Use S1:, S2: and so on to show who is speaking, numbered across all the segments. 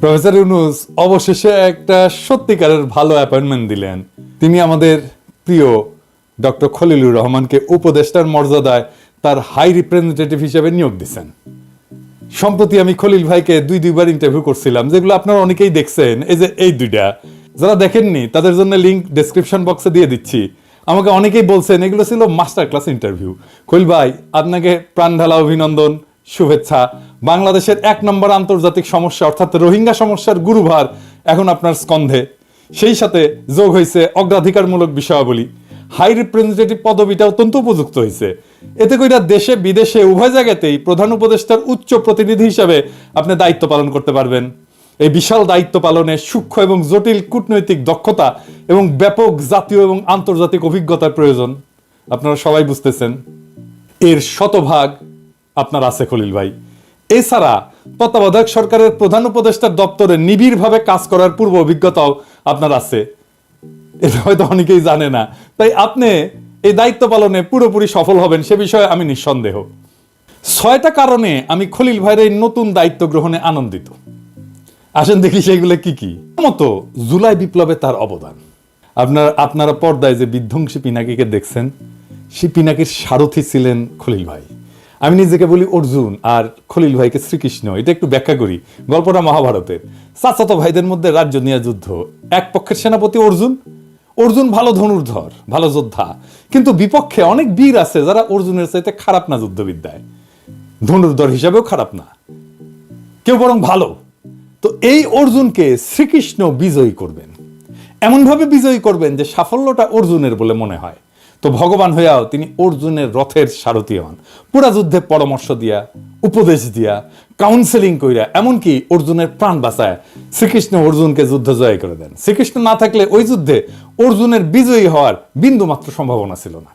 S1: Professor Yunus অবশেষে একটা সত্যিকারের ভালো অ্যাপয়েন্টমেন্ট দিলেন। তিনি আমাদের প্রিয় ডক্টর খলিলুর রহমানকে উপদেষ্টার মর্যাদায় তার হাই রিপ্রেজেন্টেটিভ হিসেবে নিয়োগ দিচ্ছেন। সম্প্রতি আমি খলিল ভাইকে দুইবার ইন্টারভিউ করছিলাম, যেগুলো আপনারা অনেকেই দেখছেন। এই যে এই দুইটা, যারা দেখেননি তাদের জন্য লিঙ্ক ডেসক্রিপশন বক্সে দিয়ে দিচ্ছি। আমাকে অনেকেই বলছেন এগুলো ছিল মাস্টার ক্লাস ইন্টারভিউ। খলিল ভাই, আপনাকে প্রাণঢালা অভিনন্দন, শুভেচ্ছা। বাংলাদেশের 1 নম্বর আন্তর্জাতিক সমস্যা অর্থাৎ রোহিঙ্গা সমস্যার গুরুভার এখন আপনার স্কন্ধে। সেই সাথে যোগ হয়েছে অগ্রাধিকারমূলক বিষয়াবলী। হাই রিপ্রেজেন্টেটিভ পদবিটা অত্যন্ত উপযুক্ত হয়েছে। এতে কইরা দেশে বিদেশে উভয় জায়গাতেই প্রধান উপদেষ্টার উচ্চ প্রতিনিধি হিসাবে আপনি দায়িত্ব পালন করতে পারবেন। এই বিশাল দায়িত্ব পালনে সূক্ষ্ম এবং জটিল কূটনৈতিক দক্ষতা এবং ব্যাপক জাতীয় এবং আন্তর্জাতিক অভিজ্ঞতার প্রয়োজন। আপনারা সবাই বুঝতেছেন, এর শতভাগ আপনার আছে খলিল ভাই। এছাড়া তত্ত্বাবধায়ক সরকারের প্রধান উপদেষ্টার দপ্তরে নিবিড়ভাবে কাজ করার পূর্ব অভিজ্ঞতাও আপনার আছে। এটা হয়তো অনেকেই জানে না। তাই আপনি এই দায়িত্ব পালনে পুরোপুরি সফল হবেন সে বিষয়ে আমি নিঃসন্দেহ। 6টা কারণে আমি খলিল ভাইয়ের এই নতুন দায়িত্ব গ্রহণে আনন্দিত। আসেন দেখি সেগুলো কি কি। মতো জুলাই বিপ্লবে তার অবদান। আপনারা পর্দায় যে বিধ্বংসী পিনাকিকে দেখছেন, সেই পিনাকির সারথি ছিলেন খলিল ভাই। আমি নিজেকে বলি অর্জুন আর খলিল ভাইকে শ্রীকৃষ্ণ। এটা একটু ব্যাখ্যা করি। গল্পটা মহাভারতের। চাচাতো ভাইদের মধ্যে রাজ্য নিয়ে যুদ্ধ। এক পক্ষের সেনাপতি অর্জুন ভালো ধনুর্ধর, ভালো যোদ্ধা, কিন্তু বিপক্ষে অনেক বীর আছে যারা অর্জুনের চাইতে খারাপ না যুদ্ধবিদ্যায়, ধনুর্ধর হিসাবেও খারাপ না, কেউ বরং ভালো। তো এই অর্জুনকে শ্রীকৃষ্ণ বিজয়ী করবেন, এমনভাবে বিজয়ী করবেন যে সাফল্যটা অর্জুনের বলে মনে হয়। তো ভগবান হইয়াও তিনি অর্জুনের রথের সারথি হন, পুরা যুদ্ধে পরামর্শ দিয়া, উপদেশ দিয়া, কাউন্সেলিং কইরা, এমনকি অর্জুনের প্রাণ বাঁচায় শ্রীকৃষ্ণ অর্জুনকে যুদ্ধ জয় করে দেন। শ্রীকৃষ্ণ না থাকলে ওই যুদ্ধে অর্জুনের বিজয়ী হওয়ার বিন্দু মাত্র সম্ভাবনা ছিল না।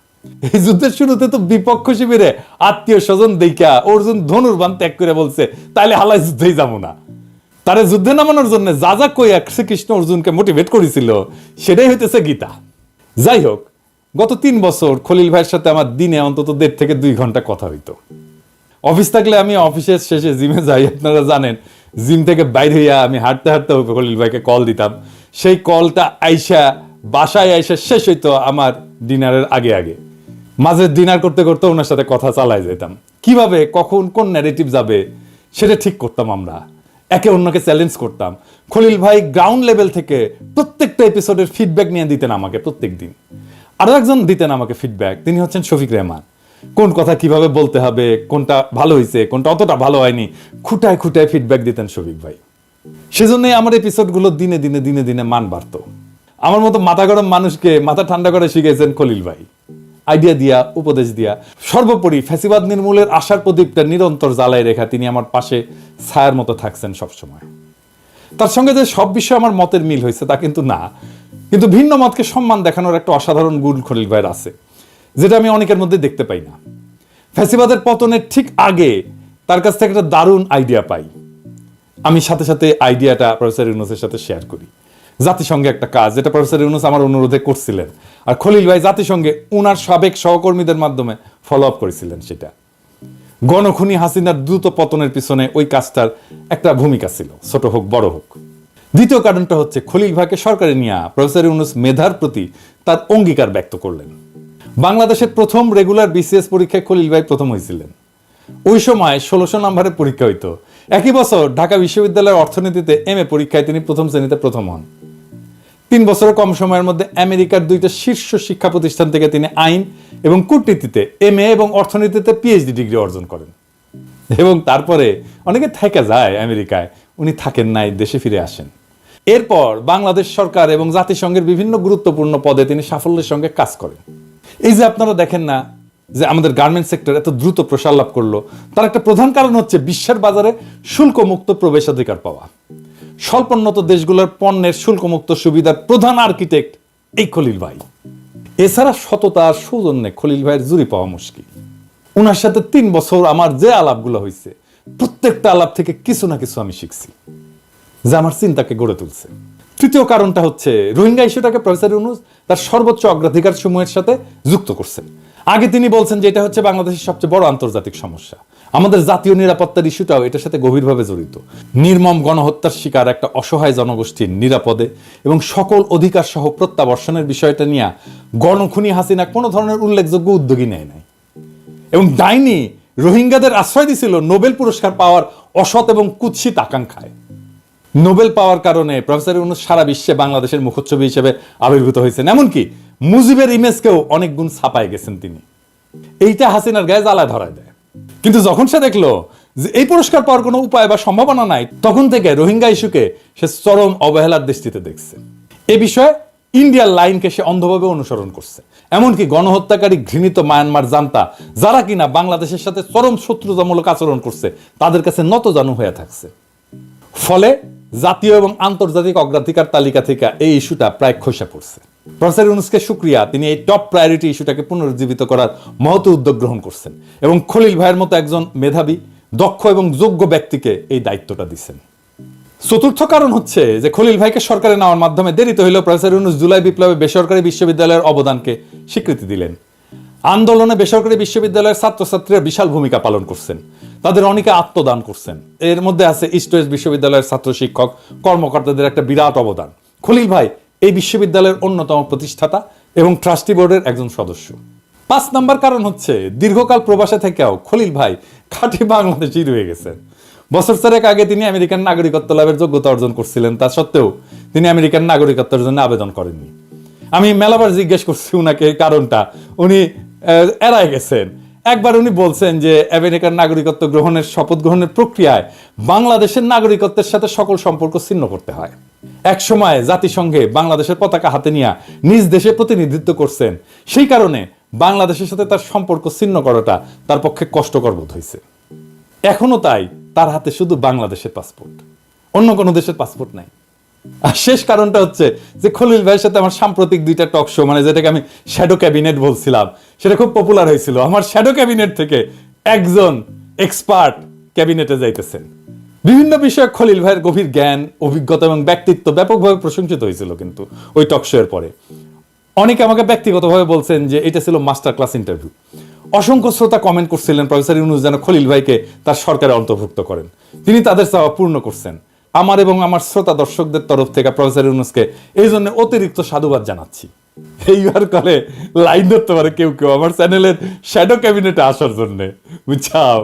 S1: এই যুদ্ধের শুরুতে তো বিপক্ষ শিবিরে আত্মীয় স্বজন দেখা অর্জুন ধনুর্বাণ ত্যাগ করে বলছে, তাইলে হালাই যুদ্ধেই যাবো না। তারে যুদ্ধে নামানোর জন্য যা যা কইয়া শ্রীকৃষ্ণ অর্জুনকে মোটিভেট করেছিল সেটাই হইতেছে গীতা। যাই হোক, গত 3 বছর খলিল ভাইয়ের সাথে আমার দিনে অন্তত 1.5 থেকে 2 ঘন্টা কথা হইতো। অফিস থাকলে আমি অফিসের শেষে জিমে যাই, আপনারা জানেন। জিম থেকে বাইরে হইয়া আমি হাঁটতে হাঁটতে খলিল ভাইকে কল দিতাম। সেই কলটা বাসায় আইসা শেষ হইতো আমার ডিনারের আগে আগে। মাঝে ডিনার করতে করতে ওনার সাথে কথা চালাই যেতাম। কিভাবে কখন কোন ন্যারেটিভ যাবে সেটা ঠিক করতাম আমরা, একে অন্যকে চ্যালেঞ্জ করতাম। খলিল ভাই গ্রাউন্ড লেভেল থেকে প্রত্যেকটা এপিসোডের ফিডব্যাক নিয়ে দিতেন আমাকে প্রত্যেক দিন। আরো একজন দিতেন আমাকে ফিডব্যাক, তিনি হচ্ছেন শফিক রেহমান। কোন কথা কিভাবে বলতে হবে, কোনটা ভালো হয়েছে, কোনটা অতটা ভালো হয়নি, খুঁটায় খুঁটায় ফিডব্যাক দিতেন শফিক ভাই। সেজন্যই আমার এপিসোডগুলো দিনে দিনে মান বাড়তো। আমার মতো মাথা গরম মানুষকে মাথা ঠান্ডা করে শিখেছেন খলিল ভাই, আইডিয়া দিয়া, উপদেশ দিয়া। সর্বোপরি ফ্যাসিবাদ নির্মূলের আশার প্রদীপটা নিরন্তর জ্বালায় রেখা তিনি আমার পাশে ছায়ার মতো থাকছেন সবসময়। তার সঙ্গে যে সব বিষয়ে আমার মতের মিল হয়েছে তা কিন্তু না, কিন্তু ভিন্ন মতকে সম্মান দেখানোর একটা অসাধারণ গুণ খলিল ভাইয়ের আছে, যেটা আমি অনেকের মধ্যে দেখতে পাই না। ফ্যাসিবাদের পতনের ঠিক আগে তার কাছ থেকে একটা দারুণ আইডিয়া পাই। আমি সাথে সাথে আইডিয়াটা প্রফেসর ইউনূসের সাথে শেয়ার করি। জাতিসংঘে একটা কাজ, যেটা প্রফেসর ইউনূস আমার অনুরোধে করছিলেন, আর খলিল ভাই জাতিসংঘে উনার সাবেক সহকর্মীদের মাধ্যমে ফলো আপ করেছিলেন। সেটা গণখুনি হাসিনার দ্রুত পতনের পিছনে ওই কাজটার একটা ভূমিকা ছিল, ছোট হোক বড় হোক। দ্বিতীয় কারণটা হচ্ছে খলিল ভাইকে সরকারে নিয়ে প্রফেসর ইউনূস মেধার প্রতি তার অঙ্গীকার ব্যক্ত করলেন। বাংলাদেশের প্রথম রেগুলার বিসিএস পরীক্ষায় খলিল ভাই প্রথম হয়েছিলেন। ওই সময় 1600 নম্বরের পরীক্ষা হইতো। একই বছর ঢাকা বিশ্ববিদ্যালয়ের অর্থনীতিতে MA পরীক্ষায় তিনি প্রথম শ্রেণীতে প্রথম হন। 3 বছরের কম সময়ের মধ্যে আমেরিকার 2টা শীর্ষ শিক্ষা প্রতিষ্ঠান থেকে তিনি আইন এবং কূটনীতিতে MA এবং অর্থনীতিতে PhD ডিগ্রি অর্জন করেন। এবং তারপরে অনেকে থেকে যায় আমেরিকায়, উনি থাকেন নাই, দেশে ফিরে আসেন। এরপর বাংলাদেশ সরকার এবং জাতিসংঘের বিভিন্ন গুরুত্বপূর্ণ পদে তিনি সাফল্যের সঙ্গে কাজ করেন। এই যে আপনারা দেখেন না যে আমাদের গার্মেন্টস সেক্টর এত দ্রুত প্রসার লাভ করলো, তার একটা প্রধান কারণ হচ্ছে বিশ্বের বাজারে শুল্কমুক্ত প্রবেশাধিকার পাওয়া। স্বল্পোন্নত দেশগুলোর পণ্যের শুল্কমুক্ত সুবিধার প্রধান আর্কিটেক্ট এই খলিল ভাই। এছাড়া সততা আর সৌজন্যে খলিল ভাইয়ের জুড়ি পাওয়া মুশকিল। ওনার সাথে 3 বছর আমার যে আলাপগুলো হয়েছে, প্রত্যেকটা আলাপ থেকে কিছু না কিছু আমি শিখছি, যা আমার চিন্তাকে গড়ে তুলছে। তৃতীয় কারণটা হচ্ছে রোহিঙ্গা ইস্যুটাকে প্রফেসর ইউনূস তার সর্বোচ্চ অগ্রাধিকার সমূহের সাথে যুক্ত করছেন। আগে তিনি বলছেন যে এটা হচ্ছে বাংলাদেশের সবচেয়ে বড় আন্তর্জাতিক সমস্যা, আমাদের জাতীয় নিরাপত্তার ইস্যুটাও এটার সাথে গভীরভাবে জড়িত। নির্মম গণহত্যার শিকার একটা অসহায় জনগোষ্ঠীর নিরাপদে এবং সকল অধিকার সহ প্রত্যাবর্ষণের বিষয়টা নিয়ে গণখুনি হাসিনা কোনো ধরনের উল্লেখযোগ্য উদ্যোগী নেয় নাই। এবং ডাইনি রোহিঙ্গাদের আশ্রয় দিছিল নোবেল পুরস্কার পাওয়ার অসৎ এবং কুৎসিত আকাঙ্ক্ষায়। নোবেল পাওয়ার কারণে প্রফেসর ইউনূস সারা বিশ্বে বাংলাদেশের মুখচ্ছবি হিসেবে আবির্ভূত হয়েছেন, এমনকি মুজিবের ইমেজকেও অনেক গুণ ছাপায় গেছেন তিনি। এইটা হাসিনার গায়ে জ্বালায় ধরায় দেয়। কিন্তু যখন সে দেখলো যে এই পুরস্কার পাওয়ার কোনো উপায় বা সম্ভাবনা নাই, তখন থেকে রোহিঙ্গা ইস্যুকে সে চরম অবহেলার দৃষ্টিতে দেখছে। এ বিষয়ে ইন্ডিয়ার লাইনকে সে অন্ধভাবে অনুসরণ করছে। এমনকি গণহত্যাকারী ঘৃণিত মায়ানমার জান্তা, যারা কিনা বাংলাদেশের সাথে চরম শত্রুতামূলক আচরণ করছে, তাদের কাছে নতজানু হয়ে থাকছে। ফলে জাতীয় এবং আন্তর্জাতিক অগ্রাধিকার তালিকা থেকে এই ইস্যুটা প্রায় খসে পড়ছে। প্রফেসর ইউনূসকে শুকরিয়া, তিনি এই টপ প্রায়োরিটি ইস্যুটাকে পুনরুজ্জীবিত করার মহৎ উদ্যোগ গ্রহণ করছেন এবং খলিল ভাইয়ের মতো একজন মেধাবী, দক্ষ এবং যোগ্য ব্যক্তিকে এই দায়িত্বটা দিচ্ছেন। চতুর্থ কারণ হচ্ছে যে খলিল ভাইকে সরকারে নেওয়ার মাধ্যমে দেরিতে হইলেও প্রফেসর ইউনূস জুলাই বিপ্লবে বেসরকারি বিশ্ববিদ্যালয়ের অবদানকে স্বীকৃতি দিলেন। আন্দোলনে বেসরকারি বিশ্ববিদ্যালয়ের ছাত্রছাত্রীরা বিশাল ভূমিকা পালন করছেন, তাদের অনেকে আত্মদান করছেন। এর মধ্যে আছে ইস্ট ওয়েস্ট বিশ্ববিদ্যালয়ের ছাত্র শিক্ষক কর্মকর্তাদের একটা বিরাট অবদান। খলিল ভাই এই বিশ্ববিদ্যালয়ের অন্যতম প্রতিষ্ঠাতা এবং ট্রাস্টি বোর্ডের একজন সদস্য। 5 নম্বর কারণ হচ্ছে দীর্ঘকাল প্রবাসে থেকেও খলিল ভাই খাঁটি বাংলাদেশী রয়ে গেছেন। বছর 4 আগে তিনি আমেরিকান নাগরিকত্ব লাভের যোগ্যতা অর্জন করছিলেন, তা সত্ত্বেও তিনি আমেরিকান নাগরিকত্বের জন্য আবেদন করেননি। আমি মেলাবার জিজ্ঞেস করছি উনাকে কারণটা, উনি এড়ায় গেছেন। একবার উনি বলছেন যে আমেরিকান নাগরিকত্ব গ্রহণের শপথ গ্রহণের প্রক্রিয়ায় বাংলাদেশের নাগরিকত্বের সাথে সকল সম্পর্ক ছিন্ন করতে হয়। এক সময় জাতিসংঘে বাংলাদেশের পতাকা হাতে নিয়ে নিজ দেশে প্রতিনিধিত্ব করছেন, সেই কারণে বাংলাদেশের সাথে তার সম্পর্ক ছিন্ন করাটা তার পক্ষে কষ্টকর বোধ হয়েছে। এখনো তাই তার হাতে শুধু বাংলাদেশের পাসপোর্ট, অন্য কোনো দেশের পাসপোর্ট নাই। আর শেষ কারণটা হচ্ছে যে খলিল ভাইয়ের সাথে আমার সাম্প্রতিক 2টা টক শো, মানে যেটাকে আমি শ্যাডো ক্যাবিনেট বলছিলাম, সেটা খুব পপুলার হয়েছিল। আমার শ্যাডো ক্যাবিনেট থেকে একজন এক্সপার্ট ক্যাবিনেটে যাইতেছেন। বিভিন্ন বিষয়ে খলিল ভাইয়ের গভীর জ্ঞান, অভিজ্ঞতা এবং ব্যক্তিত্ব ব্যাপকভাবে প্রশংসিত হয়েছিল। কিন্তু ওই টক শো এর পরে অনেকে আমাকে ব্যক্তিগতভাবে বলছেন যে এটা ছিল মাস্টার ক্লাস ইন্টারভিউ। অসংখ্য শ্রোতা কমেন্ট করছিলেন প্রফেসর ইউনূস যেন খলিল ভাইকে তার সরকারে অন্তর্ভুক্ত করেন। তিনি তাদের চাওয়া পূর্ণ করছেন। আমার এবং আমার শ্রোতা দর্শকদের তরফ থেকে প্রফেসর ইউনূসকে এই জন্য অতিরিক্ত সাধুবাদ জানাচ্ছি। এইবার কলে লাইন ধরতে পারে কেউ কেউ আমার চ্যানেলের শ্যাডো ক্যাবিনেটে আসার জন্য, বুঝছাও।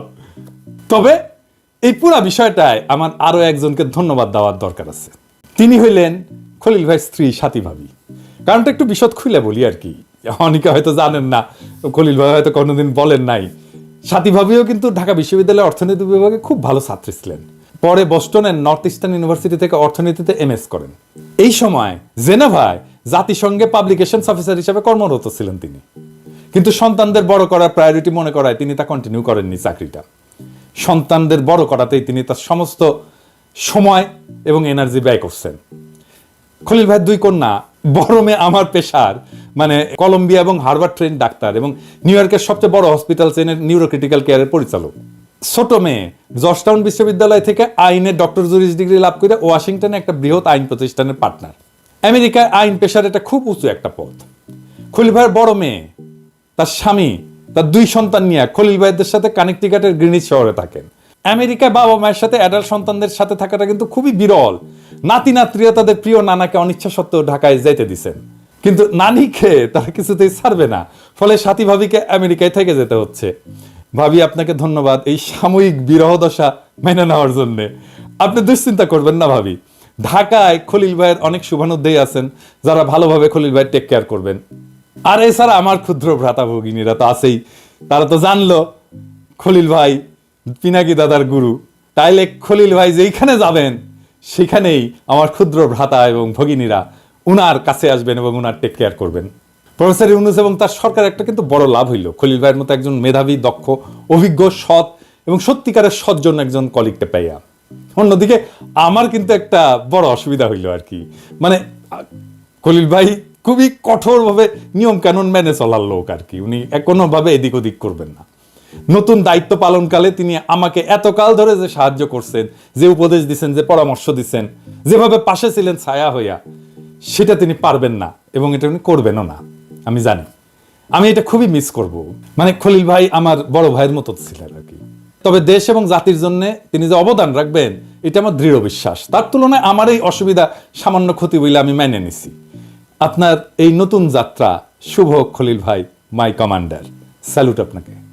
S1: তবে এই পুরা বিষয়টায় আমার আরো একজনকে ধন্যবাদ দেওয়ার দরকার আছে। তিনি হইলেন খলিল ভাইয়ের স্ত্রী সাথী ভাবি। কারণটা একটু বিশদ খুলে বলি আর কি, অনেকে হয়তো জানেন না, খলিল ভাই হয়তো কোনোদিন বলেন নাই। সাথী ভাবিও কিন্তু ঢাকা বিশ্ববিদ্যালয়ের অর্থনীতি বিভাগে খুব ভালো ছাত্রী ছিলেন। পরে বস্টনের নর্থ ইস্টার্ন ইউনিভার্সিটি থেকে অর্থনীতিতে এমএস করেন। এই সময় জেনেভায় জাতিসংঘে পাবলিকেশনস অফিসার হিসেবে কর্মরত ছিলেন তিনি। কিন্তু সন্তানদের বড় করার প্রায়োরিটি মনে করায় তিনি তা কন্টিনিউ করেননি চাকরিটা। সন্তানদের বড় করাতেই তিনি তার সমস্ত সময় এবং এনার্জি ব্যয় করছেন। খলিল ভাইয়ের 2 কন্যা, বড় মেয়ে আমার পেশার মানে কলম্বিয়া এবং হার্ভার্ড ট্রেন ডাক্তার এবং নিউ ইয়র্কের সবচেয়ে বড় হসপিটাল চেনের নিউরোক্রিটিক্যাল কেয়ারের পরিচালক। ছোট মেয়ে জর্জটাউন বিশ্ববিদ্যালয় থেকে আইনে ডক্টর জুরিস ডিগ্রি লাভ করে ওয়াশিংটনে একটা বৃহৎ আইন প্রতিষ্ঠানের পার্টনার। আমেরিকায় আইন পেশার এটা খুব উঁচু একটা পদ। খলিল ভাইয়ের বড় মেয়ে, তার স্বামী, তার 2 সন্তান নিয়ে খলিল ভাইদের সাথে কানেকটিকাটের গ্রিনিচ শহরে থাকেন। আমেরিকায় বাবা মায়ের সাথে অ্যাডাল্ট সন্তানদের সাথে থাকাটা কিন্তু খুবই বিরল। নাতি নাতনিরা তাদের প্রিয় নানাকে অনিচ্ছা সত্ত্বেও ঢাকায় যাইতে দিছেন, কিন্তু নানিকে তারা কিছুতেই ছাড়বে না। ফলে সাথী ভাবিকে আমেরিকায় থেকে যেতে হচ্ছে। ভাবি, আপনাকে ধন্যবাদ এই সাময়িক বিরহ দশা মেনে নেওয়ার জন্য। আপনি দুশ্চিন্তা করবেন না ভাবি, ঢাকায় খলিল ভাইয়ের অনেক শুভানুধ্যায়ী আছেন যারা ভালোভাবে খলিল ভাই টেক কেয়ার করবেন। আর এছাড়া আমার ক্ষুদ্র ভ্রাতা ভগিনীরা তো আছেই, তারা তো জানলো খলিল ভাই পিনাকি দাদার গুরু। তাইলে খলিল ভাই যেইখানে যাবেন সেখানেই আমার ক্ষুদ্র ভ্রাতা এবং ভগিনীরা উনার কাছে আসবেন এবং উনার টেক কেয়ার করবেন। প্রফেসর ইউনূস এবং তার সরকার একটা কিন্তু বড় লাভ হইল খলিল ভাইয়ের মতো একজন মেধাবী, দক্ষ, অভিজ্ঞ, সৎ এবং সত্যিকারের সজ্জন একজন কলিগকে পাইয়া। অন্যদিকে আমার কিন্তু একটা বড় অসুবিধা হইল আর কি, মানে খলিল ভাই খুবই কঠোরভাবে নিয়ম কানুন মেনে চলার লোক আর কি। উনি কোনোভাবে এদিক ওদিক করবেন না। নতুন দায়িত্ব পালনকালে তিনি আমাকে এতকাল ধরে যে সাহায্য করছেন, যে উপদেশ দিচ্ছেন, যে পরামর্শ দিচ্ছেন, যেভাবে পাশে ছিলেন ছায়া হইয়া, সেটা তিনি পারবেন না এবং এটা উনি করবেনও না, আমি জানি। আমি এটা খুবই মিস করব। মানে খলিল ভাই আমার বড় ভাইয়ের মতো ছিলেন আর কি। তবে দেশ এবং জাতির জন্য তিনি যে অবদান রাখবেন এটা আমার দৃঢ় বিশ্বাস। তার তুলনায় আমার এই অসুবিধা সামান্য ক্ষতি বলে আমি মেনে নিছি। আপনার এই নতুন যাত্রা শুভ হোক খলিল ভাই, মাই কমান্ডার। স্যালুট আপনাকে।